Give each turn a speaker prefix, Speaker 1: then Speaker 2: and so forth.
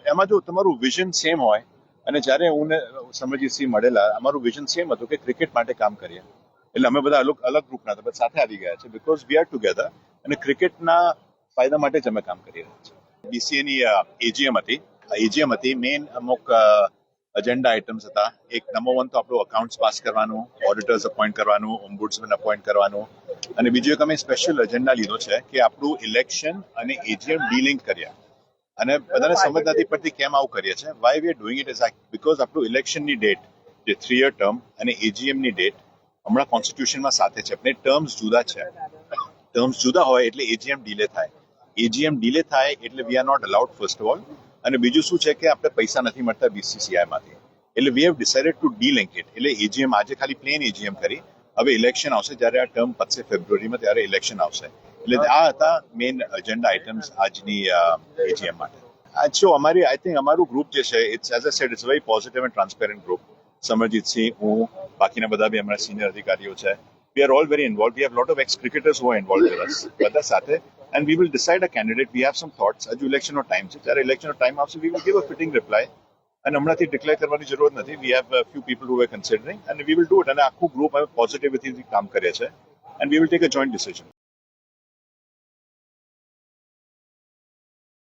Speaker 1: એમાં જો તમારું વિઝન સેમ હોય અને જ્યારે હું સમરજીતસિંહ મળેલા અમારું વિઝન સેમ હતું કે ક્રિકેટ માટે કામ કરીએ એટલે અમે બધા અલગ અલગ ગ્રુપના હતા બધા સાથે આવી ગયા છે બીકોઝ વી આર ટુગેધર અને ક્રિકેટના ફાયદા માટે જ અમે કામ કરી રહ્યા છીએ બીસીએની એજીએમ હતી મેઇન અમુક એજન્ડા આઇટમ્સ હતા એક નંબર 1 તો આપણું અકાઉન્ટ્સ પાસ કરવાનું ઓડિટર્સ અપોઇન્ટ કરવાનું ઓમ્બુડ્સમેન અપોઇન્ટ કરવાનું અને બીજું એક અમે સ્પેશિયલ એજન્ડા લીધો છે કે આપણું ઇલેક્શન અને એજીએમ ડીલિંક કર્યા અને બધાને સમજ નથી પડતી કેમ આવું કરીએ છીએ why we are doing it is because આપણું ઇલેક્શનની ડેટ જે 3 યર ટર્મ અને એજીએમની ડેટ હમણાં કોન્સ્ટિટ્યુશનમાં સાથે છે પણ ટર્મ્સ જુદા છે ટર્મ્સ જુદા હોય એટલે એજીએમ ડીલે થાય એજીએમ ડીલે થાય એટલે we are not allowed first of all અને બીજું શું છે કે આપણે પૈસા નથી મળતા બીસીસીઆઈમાંથી એટલે we have decided to delink it એટલે એજીએમ આજે ખાલી પ્લેન એજીએમ કરી હવે ઇલેક્શન આવશે જ્યારે આ ટર્મ પતશે ફેબ્રુઆરીમાં ત્યારે ઇલેક્શન આવશે એટલે આ હતા મેઇન એજન્ડા આઇટમ્સ આજની એજીએમ માટે જો આઈ થિંક અમારું ગ્રુપ જે છે it's as I said it's very positive and transparent group Samarjitsinh હું બાકીના બધા બી અમારા સિનિયર અધિકારીઓ છે we are all very involve we have lot of ex cricketers who are involve with us બધા સાથે and we will decide a candidate we have some thoughts હજુ ઇલેક્શનનો ટાઈમ છે જ્યારે ઇલેક્શનનો ટાઈમ આવશે we will give a fitting reply અને હમણાંથી declare કરવાની જરૂર નથી we have few people who are considering and we will do it અને આખું ગ્રુપ હવે પોઝિટિવિટીથી કામ કરે છે and we will take a joint decision